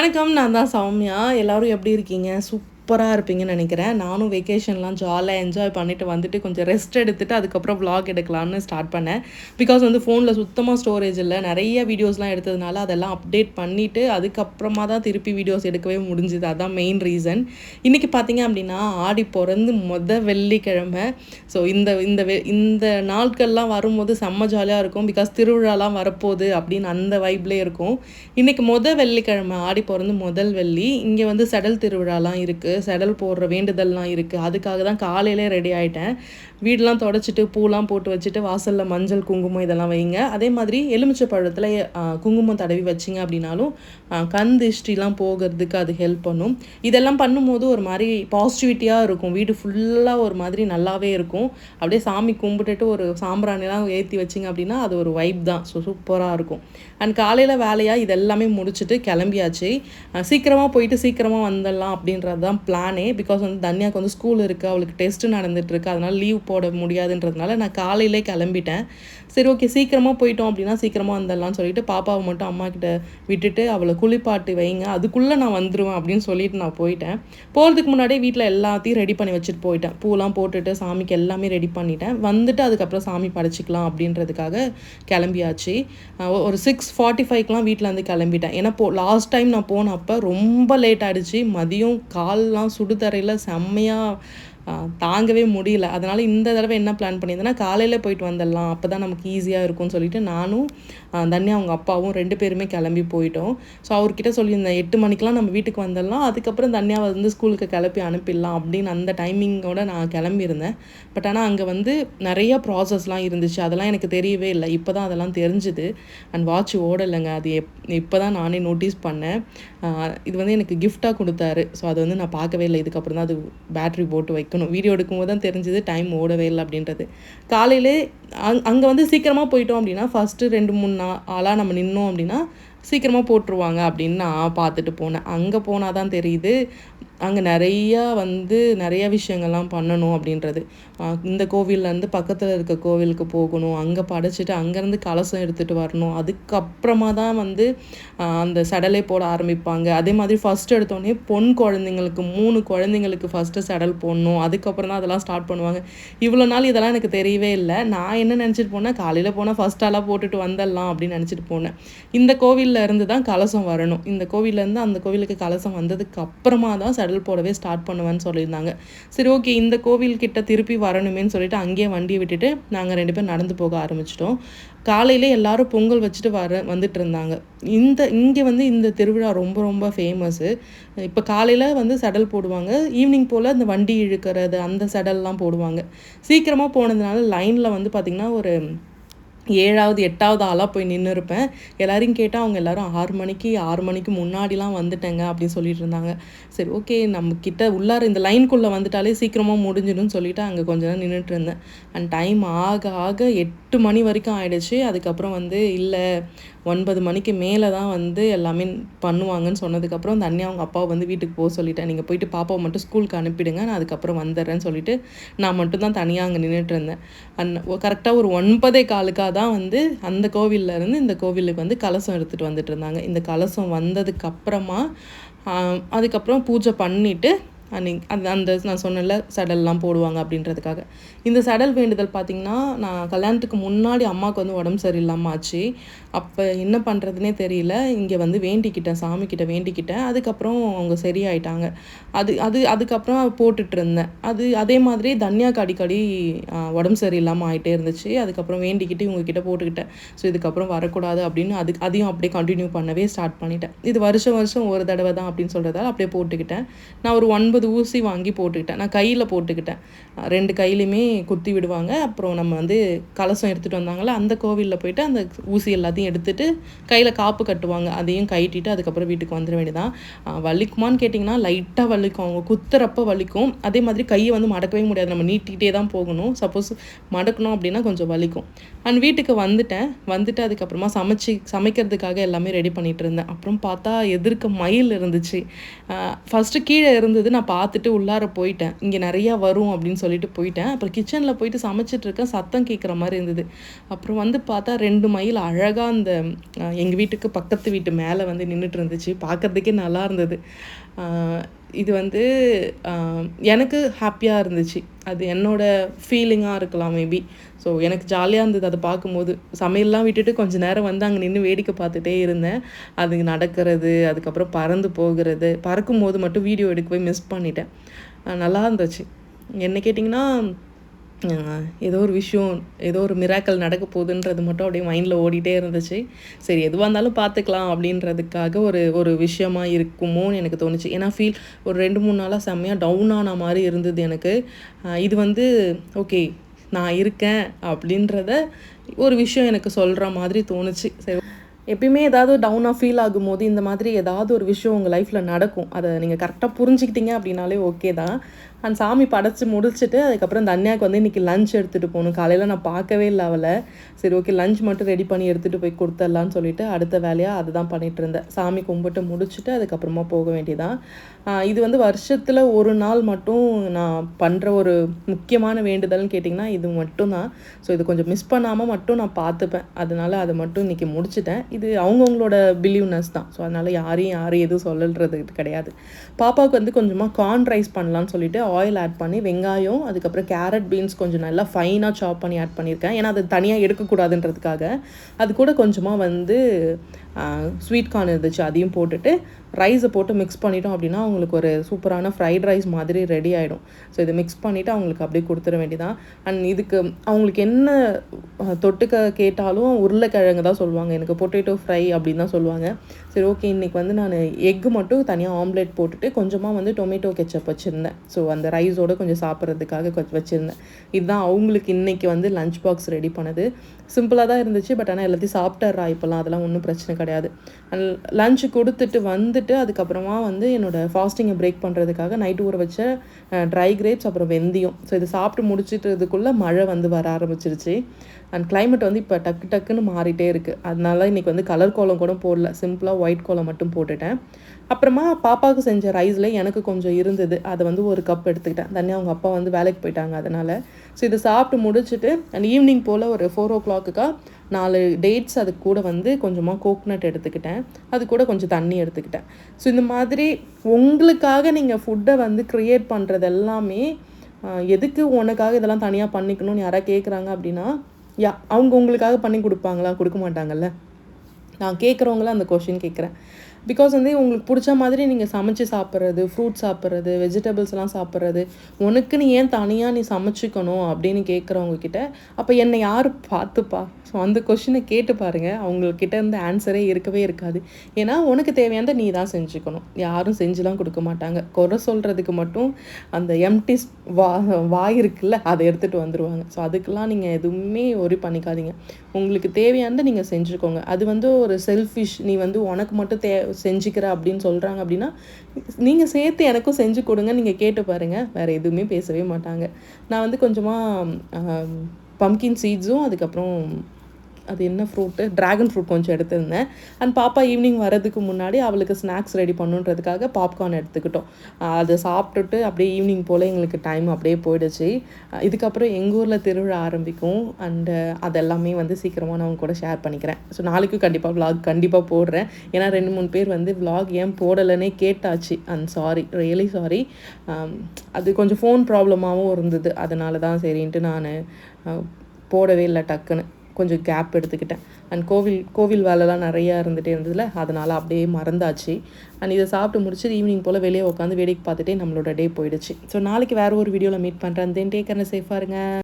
வணக்கம். நான் தான் சௌமியா. எல்லாரும் எப்படி இருக்கீங்க? சூப்பரா இருப்பீங்கன்னு நெனைக்கிறேன். நானும் வெக்கேஷன்லாம் ஜாலியா என்ஜாய் பண்ணிட்டு வந்துட்டு கொஞ்சம் ரெஸ்ட் எடுத்துட்டு அதுக்கப்புறம் விளாக் எடுக்கலான்னு ஸ்டார்ட் பண்ணேன். பிகாஸ் வந்து ஃபோனில் சுத்தமாக ஸ்டோரேஜ் இல்ல. நெறைய வீடியோஸ்லாம் எடுத்ததுனால அதெல்லாம் அப்டேட் பண்ணிட்டு அதுக்கப்புறமா தான் திருப்பி வீடியோஸ் எடுக்கவே முடிஞ்சுது. அதான் மெயின் ரீசன். இன்றைக்கி பார்த்தீங்க அப்படின்னா ஆடி பொறந்து வெள்ளிக்கிழமை. ஸோ இந்த நாட்கள்லாம் வரும்போது செம்ம ஜாலியாக இருக்கும். பிகாஸ் திருவிழாலாம் வரப்போகுது அப்படின்னு அந்த வைப்லேயே இருக்கும். இன்றைக்கி வெள்ளிக்கிழமை ஆடி பிறந்து முதல் வெள்ளி. இங்கே வந்து செடல் திருவிழாலாம் இருக்குது, செடல் போடுற வேண்டுதல்லாம் இருக்குது. அதுக்காக தான் காலையிலே ரெடி ஆகிட்டேன். வீடெலாம் தொடச்சிட்டு பூலாம் போட்டு வச்சுட்டு வாசலில் மஞ்சள் குங்குமம் இதெல்லாம் வைங்க. அதே மாதிரி எலுமிச்சை பழத்தில் குங்குமம் தடவி வச்சிங்க அப்படின்னாலும் கண் திருஷ்டிலாம் போகிறதுக்கு அது ஹெல்ப் பண்ணும். இதெல்லாம் பண்ணும்போது ஒரு மாதிரி பாசிட்டிவிட்டியாக இருக்கும். வீடு ஃபுல்லாக ஒரு மாதிரி நல்லாவே இருக்கும். அப்படியே சாமி கும்பிட்டுட்டு ஒரு சாம்பிராணிலாம் ஏற்றி வச்சிங்க அப்படின்னா அது ஒரு வைப் தான். ஸோ சூப்பராக இருக்கும். அண்ட் காலையில் வேலையாக இதெல்லாமே முடிச்சுட்டு கிளம்பியாச்சு. சீக்கிரமாக போயிட்டு சீக்கிரமாக வந்துடலாம் அப்படின்றது தான் பிளானே. பிகாஸ் வந்து தன்யாவுக்கு வந்து ஸ்கூல் இருக்குது, அவளுக்கு டெஸ்ட்டு நடந்துகிட்ருக்கு. அதனால் லீவ் போட முடியாதுன்றதுனால நான் காலையிலே கிளம்பிட்டேன். சரி ஓகே, சீக்கிரமாக போயிட்டோம் அப்படின்னா சீக்கிரமாக வந்துடலாம்னு சொல்லிட்டு பாப்பாவை மட்டும் அம்மா கிட்ட விட்டுட்டு அவளை குளிப்பாட்டி வைங்க, அதுக்குள்ளே நான் வந்துடுவேன் அப்படின்னு சொல்லிட்டு நான் போயிட்டேன். போகிறதுக்கு முன்னாடியே வீட்டில் எல்லாத்தையும் ரெடி பண்ணி வச்சுட்டு போயிட்டேன். பூலாம் போட்டுட்டு சாமிக்கு எல்லாமே ரெடி பண்ணிட்டேன். வந்துட்டு அதுக்கப்புறம் சாமி படைச்சிக்கலாம் அப்படின்றதுக்காக கிளம்பியாச்சு. ஒரு 6:45க்கெலாம் வீட்டில் வந்து கிளம்பிட்டேன். ஏன்னா லாஸ்ட் டைம் நான் போனப்போ ரொம்ப லேட் ஆகிடுச்சு. மதியம் கால்லாம் சுடுதரையில் செம்மையாக தாங்கவே முடியல. அதனால் இந்த தடவை என்ன பிளான் பண்ணியிருந்தேன்னா காலையில் போயிட்டு வந்துடலாம், அப்போ தான் நமக்கு ஈஸியாக இருக்கும்னு சொல்லிட்டு நானும் தன்யா அவங்க அப்பாவும் 2 பேருமே கிளம்பி போயிட்டோம். ஸோ அவர்கிட்ட சொல்லியிருந்தேன் 8 மணிக்கெலாம் நம்ம வீட்டுக்கு வந்துடலாம், அதுக்கப்புறம் தன்யாவை வந்து ஸ்கூலுக்கு கிளப்பி அனுப்பிடலாம் அப்படின்னு அந்த டைமிங்கோடு நான் கிளம்பியிருந்தேன். பட் ஆனால் அங்கே வந்து நிறைய ப்ராசஸ்லாம் இருந்துச்சு, அதெல்லாம் எனக்கு தெரியவே இல்லை. இப்போ தான் அதெல்லாம் தெரிஞ்சுது. அண்ட் வாட்ச் ஓடலைங்க. அது இப்போ தான் நானே நோட்டீஸ் பண்ணேன். இது வந்து எனக்கு கிஃப்டாக கொடுத்தாரு. ஸோ அது வந்து நான் பார்க்கவே இல்லை. இதுக்கப்புறம் தான் அது பேட்ரி போட்டு வைக்கணும். வீடியோ எடுக்கும்போது தான் தெரிஞ்சது டைம் ஓடவே இல்லை அப்படின்றது. காலையிலே அங்கே வந்து சீக்கிரமாக போயிட்டோம் அப்படின்னா ஃபஸ்ட்டு 2-3 ஆளாக நம்ம நின்னோம் அப்படின்னா சீக்கிரமாக போட்டுருவாங்க அப்படின்னு நான் பார்த்துட்டு போனேன். அங்கே போனால் தான் தெரியுது அங்கே நிறைய விஷயங்கள்லாம் பண்ணணும் அப்படின்றது. இந்த கோவில்லேருந்து பக்கத்தில் இருக்க கோவிலுக்கு போகணும், அங்கே படைச்சிட்டு அங்கேருந்து கலசம் எடுத்துகிட்டு வரணும். அதுக்கப்புறமா தான் வந்து அந்த சடலை போட ஆரம்பிப்பாங்க. அதே மாதிரி ஃபஸ்ட்டு எடுத்தோடனே பொன் குழந்தைங்களுக்கு 3 குழந்தைங்களுக்கு ஃபஸ்ட்டு சடல் போடணும், அதுக்கப்புறம் தான் அதெல்லாம் ஸ்டார்ட் பண்ணுவாங்க. இவ்வளோ நாள் இதெல்லாம் எனக்கு தெரியவே இல்லை. நான் என்ன நினச்சிட்டு போனேன், காலையில் போனால் ஃபஸ்ட்டாலாம் போட்டுட்டு வந்துடலாம் அப்படின்னு நினச்சிட்டு போனேன். இந்த கோவிலில் இருந்து தான் கலசம் வரணும். இந்த கோவிலேருந்து அந்த கோவிலுக்கு கலசம் வந்ததுக்கு அப்புறமா தான் சடல் போடவே ஸ்டார்ட் பண்ணுவேன்னு சொல்லியிருந்தாங்க. சரி ஓகே, இந்த கோவில்கிட்ட திருப்பி வரணுமேன்னு சொல்லிட்டு அங்கேயே வண்டியை விட்டுட்டு நாங்கள் 2 பேரும் நடந்து போக ஆரம்பிச்சிட்டோம். காலையிலே எல்லாரும் பொங்கல் வச்சுட்டு வந்துட்டு இருந்தாங்க. இங்கே வந்து இந்த திருவிழா ரொம்ப ரொம்ப ஃபேமஸ்ஸு. இப்போ காலையில் வந்து சடல் போடுவாங்க, ஈவினிங் போல் அந்த வண்டி இழுக்கிறது அந்த சடல்லாம் போடுவாங்க. சீக்கிரமாக போனதுனால லைனில் வந்து பார்த்திங்கன்னா ஒரு 7வது 8வது ஆளாக போய் நின்று இருப்பேன். எல்லாரையும் கேட்டால் அவங்க எல்லோரும் 6 மணிக்கு முன்னாடிலாம் வந்துட்டேங்க அப்படின்னு சொல்லிட்டு இருந்தாங்க. சரி ஓகே, நம்மக்கிட்ட உள்ளார இந்த லைனுக்குள்ளே வந்துட்டாலே சீக்கிரமாக முடிஞ்சிடும்னு சொல்லிவிட்டு அங்கே கொஞ்ச நேரம் நின்றுட்டு இருந்தேன். அண்ட் டைம் ஆக 8 மணி வரைக்கும் ஆகிடுச்சு. அதுக்கப்புறம் வந்து இல்லை 9 மணிக்கு மேலே தான் வந்து எல்லாமே பண்ணுவாங்கன்னு சொன்னதுக்கப்புறம் தனியாக அவங்க அப்பாவை வந்து வீட்டுக்கு போக சொல்லிட்டேன். நீங்கள் போயிட்டு பாப்பாவை மட்டும் ஸ்கூலுக்கு அனுப்பிடுங்க, நான் அதுக்கப்புறம் வந்துடுறேன்னு சொல்லிவிட்டு நான் மட்டும்தான் தனியாக அங்கே நின்றுட்டு இருந்தேன். கரெக்டாக ஒரு 9:15 தான் வந்து அந்த கோவிலேருந்து இந்த கோவிலுக்கு வந்து கலசம் எடுத்துகிட்டு வந்துட்டு இருந்தாங்க. இந்த கலசம் வந்ததுக்கப்புறமா அதுக்கப்புறம் பூஜை பண்ணிவிட்டு அந்த நான் சொன்னல சடல்லாம் போடுவாங்க அப்படின்றதுக்காக. இந்த சடல் வேண்டுதல் பார்த்திங்கன்னா நான் கல்யாணத்துக்கு முன்னாடி அம்மாவுக்கு வந்து உடம்பு சரியில்லாமல் ஆச்சு. அப்போ என்ன பண்ணுறதுனே தெரியல. இங்கே வந்து வேண்டிக்கிட்டேன், சாமிக்கிட்ட வேண்டிக்கிட்டேன். அதுக்கப்புறம் அவங்க சரியாயிட்டாங்க. அதுக்கப்புறம் போட்டுட்டு இருந்தேன். அதே மாதிரி தன்யாவுக்கு அடிக்கடி உடம்பு சரியில்லாமல் ஆகிட்டே இருந்துச்சு. அதுக்கப்புறம் வேண்டிக்கிட்டு இவங்கக்கிட்ட போட்டுக்கிட்டேன். ஸோ இதுக்கப்புறம் வரக்கூடாது அப்படின்னு அதையும் அப்படியே கண்டினியூ பண்ணவே ஸ்டார்ட் பண்ணிட்டேன். இது வருஷம் ஒரு தடவை தான் அப்படின்னு சொல்கிறதால அப்படியே போட்டுக்கிட்டேன். நான் ஒரு 9 ஊசி வாங்கி போட்டுக்கிட்டேன். நான் கையில் போட்டுக்கிட்டேன். 2 கையிலையுமே குத்தி விடுவாங்க. அப்புறம் நம்ம வந்து கலசம் எடுத்துகிட்டு வந்தாங்களே அந்த கோவிலில் போய்ட்டு அந்த ஊசி எல்லாத்தையும் எடுத்துகிட்டு கையில் காப்பு கட்டுவாங்க. அதையும் கட்டிட்டு அதுக்கப்புறம் வீட்டுக்கு வந்துட வேண்டியதான். வலிக்குமான்னு கேட்டிங்கன்னா லைட்டாக வலிக்கும். அவங்க குத்துறப்ப வலிக்கும். அதே மாதிரி கையை வந்து மடக்கவே முடியாது, நம்ம நீட்டிகிட்டே தான் போகணும். சப்போஸ் மடக்கணும் அப்படின்னா கொஞ்சம் வலிக்கும். அண்ட் வீட்டுக்கு வந்துட்டு அதுக்கப்புறமா சமைக்கிறதுக்காக எல்லாமே ரெடி பண்ணிகிட்டு இருந்தேன். அப்புறம் பார்த்தா எதிர்க்க மயில் இருந்துச்சு. ஃபஸ்ட்டு கீழே இருந்தது, நான் நான் பார்த்துட்டு உள்ளார போயிட்டேன். இங்கே நிறையா வரும் அப்படின்னு சொல்லிட்டு போயிட்டேன். அப்புறம் கிச்சனில் போயிட்டு சமைச்சிட்டு இருக்கேன், சத்தம் கேட்குற மாதிரி இருந்தது. அப்புறம் வந்து பார்த்தா 2 மயில் அழகாக அந்த எங்கள் வீட்டுக்கு பக்கத்து வீட்டு மேலே வந்து நின்றுட்டு இருந்துச்சு. பார்க்குறதுக்கே நல்லா இருந்தது. இது வந்து எனக்கு ஹாப்பியாக இருந்துச்சு. அது என்னோடய ஃபீலிங்காக இருக்கலாம் மேபி. ஸோ எனக்கு ஜாலியாக இருந்தது அதை பார்க்கும்போது. சமையல்லாம் விட்டுட்டு கொஞ்சம் நேரம் வந்து அங்கே நின்று வேடிக்கை பார்த்துட்டே இருந்தேன். அது நடக்கிறது, அதுக்கப்புறம் பறந்து போகிறது. பறக்கும்போது மட்டும் வீடியோ எடுக்கவே மிஸ் பண்ணிட்டேன். நல்லா இருந்துச்சு. என்ன கேட்டிங்கன்னா, ஏதோ ஒரு விஷயம், ஏதோ ஒரு மிராக்கல் நடக்க போகுதுன்றது மட்டும் அப்படியே மைண்டில் ஓடிட்டே இருந்துச்சு. சரி எதுவாக இருந்தாலும் பார்த்துக்கலாம் அப்படின்றதுக்காக ஒரு விஷயமா இருக்குமோன்னு எனக்கு தோணுச்சு. ஏன்னா ஒரு 2-3 நாளாக செம்மையாக டவுன் ஆன மாதிரி இருந்தது எனக்கு. இது வந்து ஓகே நான் இருக்கேன் அப்படின்றத ஒரு விஷயம் எனக்கு சொல்கிற மாதிரி தோணுச்சு. சரி, எப்பயுமே ஏதாவது டவுனாக ஃபீல் ஆகும்போது இந்த மாதிரி ஏதாவது ஒரு விஷயம் உங்கள் லைஃப்பில் நடக்கும். அதை நீங்கள் கரெக்டாக புரிஞ்சுக்கிட்டீங்க அப்படின்னாலே ஓகே தான். அந்த சாமி படைச்சி முடிச்சுட்டு அதுக்கப்புறம் தன்யாவுக்கு வந்து இன்றைக்கி லஞ்ச் எடுத்துகிட்டு போகணும். காலையில் நான் பார்க்கவே இல்லை அவளை. சரி ஓகே லஞ்ச் மட்டும் ரெடி பண்ணி எடுத்துகிட்டு போய் கொடுத்துடலான்னு சொல்லிட்டு அடுத்த வேலையாக அதுதான் பண்ணிகிட்டு இருந்தேன். சாமி கும்பிட்டு முடிச்சுட்டு அதுக்கப்புறமா போக வேண்டியதான். இது வந்து வருஷத்தில் ஒரு நாள் மட்டும் நான் பண்ணுற ஒரு முக்கியமான வேண்டுதல்னு கேட்டிங்கன்னா இது மட்டும்தான். ஸோ இது கொஞ்சம் மிஸ் பண்ணாமல் மட்டும் நான் பார்த்துப்பேன். அதனால் அதை மட்டும் இன்றைக்கி முடிச்சுட்டேன். இது அவங்கவுங்களோட பிலீவ்னஸ் தான். ஸோ அதனால் யாரையும் எதுவும் சொல்லல்றது கிடையாது. பாப்பாவுக்கு வந்து கொஞ்சமாக கார்ன் ரைஸ் பண்ணலான்னு சொல்லிட்டு ஆயில் ஆட் பண்ணி வெங்காயம், அதுக்கப்புறம் கேரட், பீன்ஸ் கொஞ்சம் நல்லா ஃபைனாக சாப் பண்ணி ஆட் பண்ணியிருக்கேன். ஏன்னா அது தனியாக எடுக்கக்கூடாதுன்றதுக்காக. அது கூட கொஞ்சமாக வந்து ஸ்வீட் கார்ன் இருந்துச்சு, அதையும் போட்டுட்டு ரைஸை போட்டு மிக்ஸ் பண்ணிட்டோம் அப்படின்னா அவங்களுக்கு ஒரு சூப்பரான ஃப்ரைட் ரைஸ் மாதிரி ரெடி ஆகிடும். ஸோ இதை மிக்ஸ் பண்ணிவிட்டு அவங்களுக்கு அப்படியே கொடுத்துட வேண்டியதான். அண்ட் இதுக்கு அவங்களுக்கு என்ன தொட்டுக்க கேட்டாலும் உருளைக்கிழங்கு தான் சொல்லுவாங்க. எனக்கு பொட்டேட்டோ ஃப்ரை அப்படின்னு தான் சொல்லுவாங்க. சரி ஓகே இன்றைக்கி வந்து நான் எக்கு மட்டும் தனியாக ஆம்லேட் போட்டுட்டு கொஞ்சமாக வந்து டொமேட்டோ கெச்சப் வச்சுருந்தேன். ஸோ அந்த ரைஸோடு கொஞ்சம் சாப்பிட்றதுக்காக கொஞ்சம் வச்சுருந்தேன். இதுதான் அவங்களுக்கு இன்றைக்கி வந்து லஞ்ச் பாக்ஸ் ரெடி பண்ணது. சிம்பிளாக தான் இருந்துச்சு. பட் ஆனால் எல்லாத்தையும் சாப்பிட்டறா இப்போல்லாம், அதெல்லாம் ஒன்றும் பிரச்சனை கிடையாது. அண்ட் லஞ்சு கொடுத்துட்டு வந்துட்டு அதுக்கப்புறமா வந்து என்னோடய ஃபாஸ்டிங்கை பிரேக் பண்ணுறதுக்காக நைட்டு ஊற வச்ச ட்ரை கிரேப்ஸ் அப்புறம் வெந்தயம். ஸோ இது சாப்பிட்டு முடிச்சிட்டதுக்குள்ளே மழை வந்து வர ஆரம்பிச்சிருச்சு. அண்ட் கிளைமேட் வந்து இப்போ டக்குன்னு மாறிட்டே இருக்குது. அதனால இன்றைக்கி வந்து கலர் கோலம் கூட போடல, சிம்பிளாக ஒயிட் கோலம் மட்டும் போட்டுட்டேன். அப்புறமா பாப்பாவுக்கு செஞ்ச ரைஸில் எனக்கு கொஞ்சம் இருந்தது, அதை வந்து ஒரு கப் எடுத்துக்கிட்டேன். தண்ணி அவங்க அப்பா வந்து வேலைக்கு போயிட்டாங்க அதனால். ஸோ இதை சாப்பிட்டு முடிச்சுட்டு அண்ட் ஈவினிங் போல் ஒரு 4 o'clock 4 டேட்ஸ், அது கூட வந்து கொஞ்சமாக கோக்னட் எடுத்துக்கிட்டேன். அது கூட கொஞ்சம் தண்ணி எடுத்துக்கிட்டேன். ஸோ இந்த மாதிரி உங்களுக்காக நீங்கள் ஃபுட்டை வந்து க்ரியேட் பண்ணுறது எல்லாமே எதுக்கு உனக்காக இதெல்லாம் தனியாக பண்ணிக்கணும்னு யாராவது கேட்குறாங்க அப்படின்னா அவங்க உங்களுக்காக பண்ணி கொடுப்பாங்களா? கொடுக்க மாட்டாங்கல்ல. நான் கேட்குறவங்கள அந்த கொஷின் கேட்குறேன். பிகாஸ் வந்து உங்களுக்கு பிடிச்ச மாதிரி நீங்கள் சமைச்சு சாப்பிட்றது, ஃப்ரூட் சாப்பிட்றது, வெஜிடபிள்ஸ்லாம் சாப்பிட்றது, உனக்குன்னு ஏன் தனியாக நீ சமைச்சிக்கணும் அப்படின்னு கேட்குறவங்கக்கிட்ட அப்போ என்னை யார் பார்த்துப்பா? ஸோ அந்த கொஷினை கேட்டு பாருங்கள். அவங்கக்கிட்ட இருந்து ஆன்சரே இருக்கவே இருக்காது. ஏன்னா உனக்கு தேவையானதை நீ தான் செஞ்சுக்கணும். யாரும் செஞ்சுலாம் கொடுக்க மாட்டாங்க. குறை சொல்கிறதுக்கு மட்டும் அந்த எம்டி வாய் இருக்குல்ல, அதை எடுத்துகிட்டு வந்துடுவாங்க. ஸோ அதுக்கெல்லாம் நீங்கள் எதுவுமே ஒரி பண்ணிக்காதீங்க. உங்களுக்கு தேவையானதை நீங்கள் செஞ்சுக்கோங்க. அது வந்து ஒரு செல்ஃபிஷ், நீ வந்து உனக்கு மட்டும் செஞ்சுக்கிற அப்படின்னு சொல்கிறாங்க அப்படின்னா நீங்கள் சேர்த்து எனக்கும் செஞ்சு கொடுங்க நீங்கள் கேட்டு பாருங்கள். வேறு எதுவுமே பேசவே மாட்டாங்க. நான் வந்து கொஞ்சமாக பம்கின் சீட்ஸும் அதுக்கப்புறம் அது என்ன ஃப்ரூட்டு, ட்ராகன் ஃப்ரூட் கொஞ்சம் எடுத்திருந்தேன். அண்ட் பாப்பா ஈவினிங் வரதுக்கு முன்னாடி அவளுக்கு ஸ்நாக்ஸ் ரெடி பண்ணுன்றதுக்காக பாப்கார்ன் எடுத்துக்கிட்டோம். அதை சாப்பிட்டுட்டு அப்படியே ஈவினிங் போல் எங்களுக்கு டைம் அப்படியே போயிடுச்சு. இதுக்கப்புறம் எங்கள் ஊரில் திருவிழா ஆரம்பிக்கும். அண்டு அதெல்லாமே வந்து சீக்கிரமாக நான் அவங்க கூட ஷேர் பண்ணிக்கிறேன். ஸோ நாளைக்கும் கண்டிப்பாக விலாக் கண்டிப்பாக போடுறேன். ஏன்னா 2-3 பேர் வந்து விலாக் ஏன் போடலைன்னே கேட்டாச்சு. And sorry, really sorry. அது கொஞ்சம் ஃபோன் ப்ராப்ளமாகவும் இருந்தது. அதனால தான் சரின்ட்டு நான் போடவே இல்லை. டக்குன்னு கொஞ்சம் கேப் எடுத்துக்கிட்டேன். அண்ட் கோவில் வேலைலாம் நிறையா இருந்துகிட்டே இருந்ததில்ல, அதனால் அப்படியே மறந்தாச்சு. அண்ட் இதை சாப்பிட்டு முடிச்சுட்டு ஈவினிங் போல் வெளியே உட்காந்து வேடிக்கை பார்த்துட்டே நம்மளோட டே போயிடுச்சு. ஸோ நாளைக்கு வேறு ஒரு வீடியோவில் மீட் பண்ணுறேன். தென் டேக் கேர், சேஃபாக இருங்க.